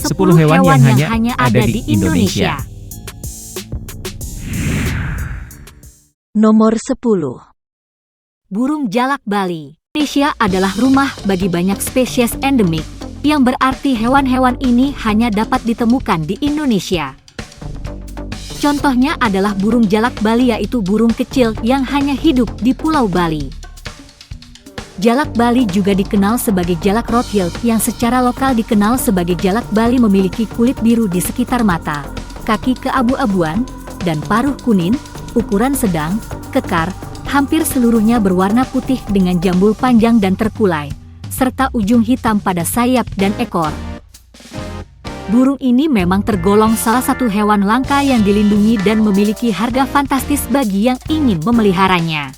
10 hewan yang hanya ada di Indonesia. Nomor 10. Burung jalak Bali. Indonesia adalah rumah bagi banyak spesies endemik, yang berarti hewan-hewan ini hanya dapat ditemukan di Indonesia. Contohnya adalah burung jalak Bali, yaitu burung kecil yang hanya hidup di Pulau Bali. Jalak Bali juga dikenal sebagai jalak rothschild yang secara lokal dikenal sebagai jalak Bali, memiliki kulit biru di sekitar mata, kaki keabu-abuan, dan paruh kuning, ukuran sedang, kekar, hampir seluruhnya berwarna putih dengan jambul panjang dan terkulai, serta ujung hitam pada sayap dan ekor. Burung ini memang tergolong salah satu hewan langka yang dilindungi dan memiliki harga fantastis bagi yang ingin memeliharanya.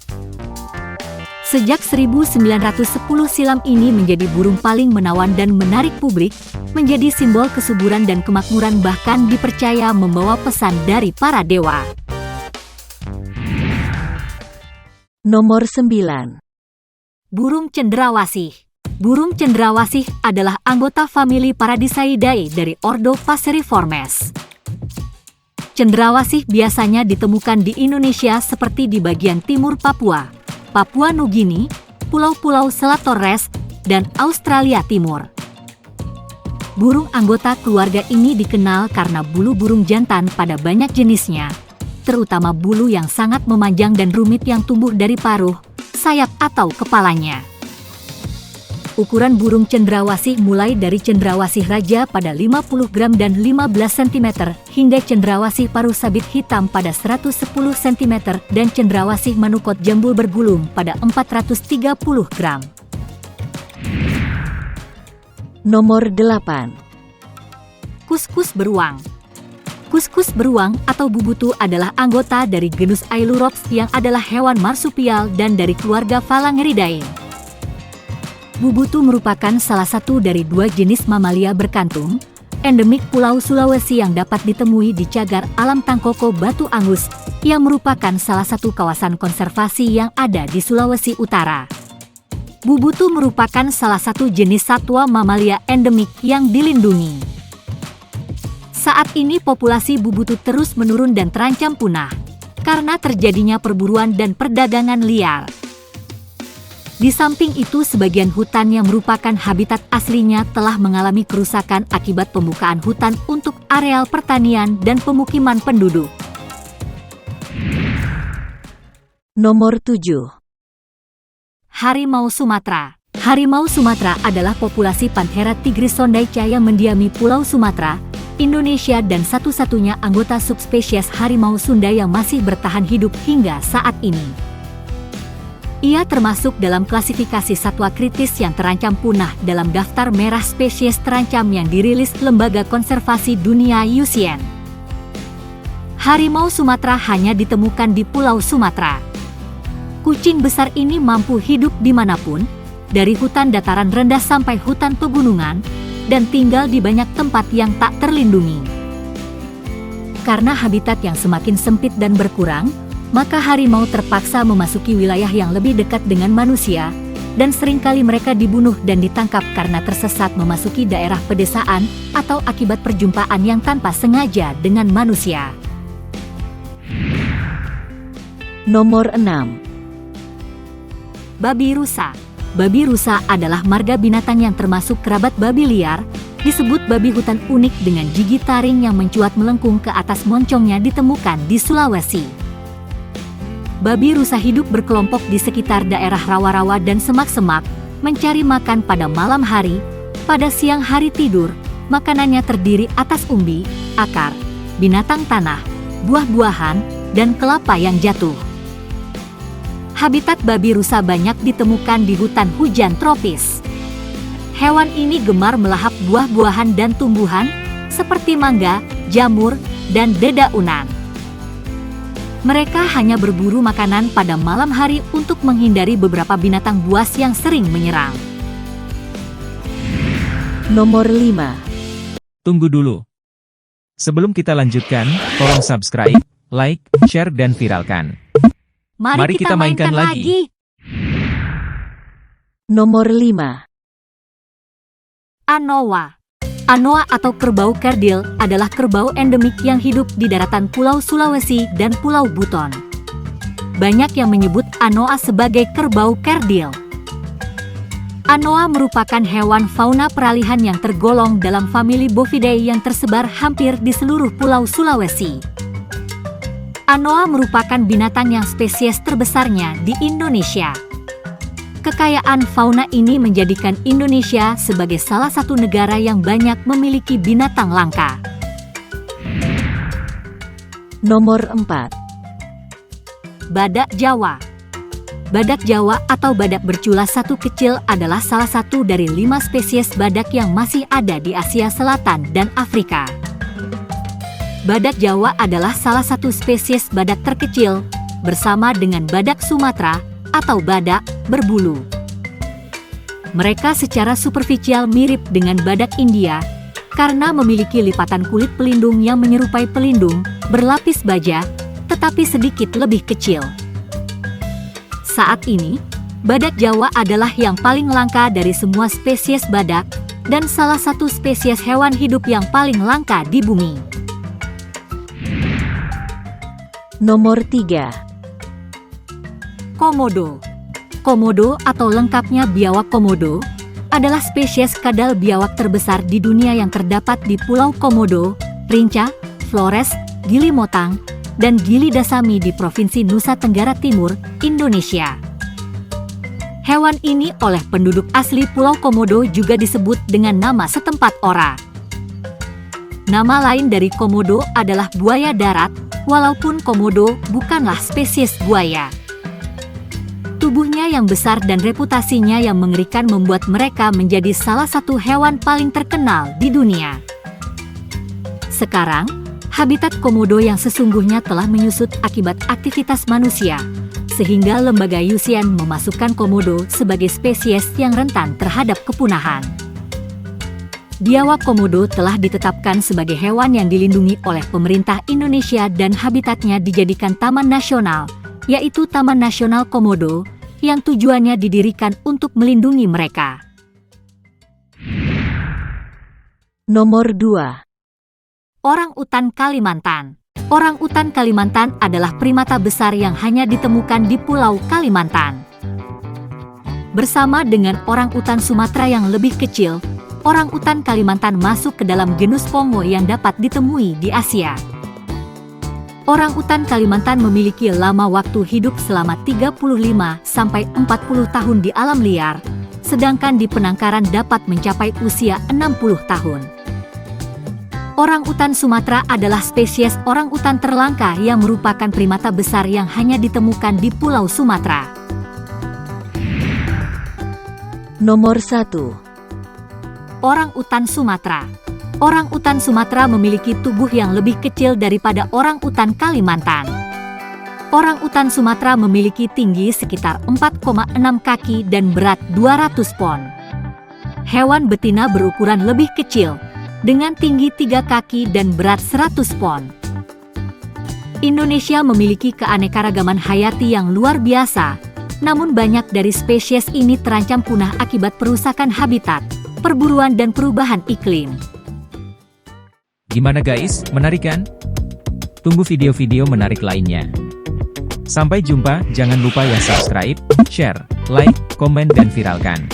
Sejak 1910 silam ini menjadi burung paling menawan dan menarik publik, menjadi simbol kesuburan dan kemakmuran, bahkan dipercaya membawa pesan dari para dewa. Nomor 9. Burung cendrawasih. Burung cendrawasih adalah anggota famili Paradiseidae dari ordo Passeriformes. Cendrawasih biasanya ditemukan di Indonesia seperti di bagian timur Papua, Papua Nugini, Pulau-Pulau Selat Torres, dan Australia Timur. Burung anggota keluarga ini dikenal karena bulu burung jantan pada banyak jenisnya, terutama bulu yang sangat memanjang dan rumit yang tumbuh dari paruh, sayap atau kepalanya. Ukuran burung cendrawasih mulai dari cendrawasih raja pada 50 gram dan 15 cm hingga cendrawasih paruh sabit hitam pada 110 cm dan cendrawasih manukot jambul bergulung pada 430 gram. Nomor 8. Kuskus beruang. Kuskus beruang atau bubutu adalah anggota dari genus Ailurops yang adalah hewan marsupial dan dari keluarga Phalangeridae. Bubutu merupakan salah satu dari 2 jenis mamalia berkantung, endemik Pulau Sulawesi yang dapat ditemui di Cagar Alam Tangkoko Batu Angus, yang merupakan salah satu kawasan konservasi yang ada di Sulawesi Utara. Bubutu merupakan salah satu jenis satwa mamalia endemik yang dilindungi. Saat ini populasi bubutu terus menurun dan terancam punah, karena terjadinya perburuan dan perdagangan liar. Di samping itu, sebagian hutan yang merupakan habitat aslinya telah mengalami kerusakan akibat pembukaan hutan untuk areal pertanian dan pemukiman penduduk. Nomor 7. Harimau Sumatera. Harimau Sumatera adalah populasi Panthera tigris sondaica yang mendiami Pulau Sumatera, Indonesia, dan satu-satunya anggota subspesies harimau Sunda yang masih bertahan hidup hingga saat ini. Ia termasuk dalam klasifikasi satwa kritis yang terancam punah dalam daftar merah spesies terancam yang dirilis Lembaga Konservasi Dunia (IUCN). Harimau Sumatera hanya ditemukan di Pulau Sumatera. Kucing besar ini mampu hidup dimanapun, dari hutan dataran rendah sampai hutan pegunungan, dan tinggal di banyak tempat yang tak terlindungi. Karena habitat yang semakin sempit dan berkurang, maka harimau terpaksa memasuki wilayah yang lebih dekat dengan manusia, dan seringkali mereka dibunuh dan ditangkap karena tersesat memasuki daerah pedesaan atau akibat perjumpaan yang tanpa sengaja dengan manusia. Nomor 6. Babi rusa. Babi rusa adalah marga binatang yang termasuk kerabat babi liar, disebut babi hutan unik dengan gigi taring yang mencuat melengkung ke atas moncongnya, ditemukan di Sulawesi. Babi rusa hidup berkelompok di sekitar daerah rawa-rawa dan semak-semak, mencari makan pada malam hari. Pada siang hari tidur, makanannya terdiri atas umbi, akar, binatang tanah, buah-buahan, dan kelapa yang jatuh. Habitat babi rusa banyak ditemukan di hutan hujan tropis. Hewan ini gemar melahap buah-buahan dan tumbuhan, seperti mangga, jamur, dan dedaunan. Mereka hanya berburu makanan pada malam hari untuk menghindari beberapa binatang buas yang sering menyerang. Nomor 5. Tunggu dulu. Sebelum kita lanjutkan, tolong subscribe, like, share, dan viralkan. Mari kita mainkan lagi. Nomor 5. Anoa. Anoa atau kerbau kerdil adalah kerbau endemik yang hidup di daratan Pulau Sulawesi dan Pulau Buton. Banyak yang menyebut anoa sebagai kerbau kerdil. Anoa merupakan hewan fauna peralihan yang tergolong dalam famili Bovidae yang tersebar hampir di seluruh Pulau Sulawesi. Anoa merupakan binatang yang spesies terbesarnya di Indonesia. Kekayaan fauna ini menjadikan Indonesia sebagai salah satu negara yang banyak memiliki binatang langka. Nomor 4. Badak Jawa. Badak Jawa atau badak bercula satu kecil adalah salah satu dari 5 spesies badak yang masih ada di Asia Selatan dan Afrika. Badak Jawa adalah salah satu spesies badak terkecil, bersama dengan badak Sumatera atau badak berbulu. Mereka secara superficial mirip dengan badak India, karena memiliki lipatan kulit pelindung yang menyerupai pelindung berlapis baja, tetapi sedikit lebih kecil. Saat ini, badak Jawa adalah yang paling langka dari semua spesies badak dan salah satu spesies hewan hidup yang paling langka di bumi. Nomor 3. Komodo. Komodo atau lengkapnya biawak komodo adalah spesies kadal biawak terbesar di dunia yang terdapat di Pulau Komodo, Rinca, Flores, Gili Motang, dan Gili Dasami di Provinsi Nusa Tenggara Timur, Indonesia. Hewan ini oleh penduduk asli Pulau Komodo juga disebut dengan nama setempat ora. Nama lain dari komodo adalah buaya darat, walaupun komodo bukanlah spesies buaya. Tubuhnya yang besar dan reputasinya yang mengerikan membuat mereka menjadi salah satu hewan paling terkenal di dunia. Sekarang, habitat komodo yang sesungguhnya telah menyusut akibat aktivitas manusia, sehingga lembaga IUCN memasukkan komodo sebagai spesies yang rentan terhadap kepunahan. Biawak komodo telah ditetapkan sebagai hewan yang dilindungi oleh pemerintah Indonesia dan habitatnya dijadikan taman nasional, yaitu Taman Nasional Komodo, yang tujuannya didirikan untuk melindungi mereka. Nomor 2. Orang-utan Kalimantan. Orang-utan Kalimantan adalah primata besar yang hanya ditemukan di Pulau Kalimantan. Bersama dengan orang-utan Sumatera yang lebih kecil, orang-utan Kalimantan masuk ke dalam genus Pongo yang dapat ditemui di Asia. Orang-utan Kalimantan memiliki lama waktu hidup selama 35-40 tahun di alam liar, sedangkan di penangkaran dapat mencapai usia 60 tahun. Orang-utan Sumatera adalah spesies orang-utan terlangka yang merupakan primata besar yang hanya ditemukan di Pulau Sumatera. Nomor 1. Orang-utan Sumatera. Orang-utan Sumatera memiliki tubuh yang lebih kecil daripada orang-utan Kalimantan. Orang-utan Sumatera memiliki tinggi sekitar 4,6 kaki dan berat 200 pon. Hewan betina berukuran lebih kecil, dengan tinggi 3 kaki dan berat 100 pon. Indonesia memiliki keanekaragaman hayati yang luar biasa, namun banyak dari spesies ini terancam punah akibat perusakan habitat, perburuan dan perubahan iklim. Gimana guys, menarik kan? Tunggu video-video menarik lainnya. Sampai jumpa, jangan lupa ya subscribe, share, like, komen dan viralkan.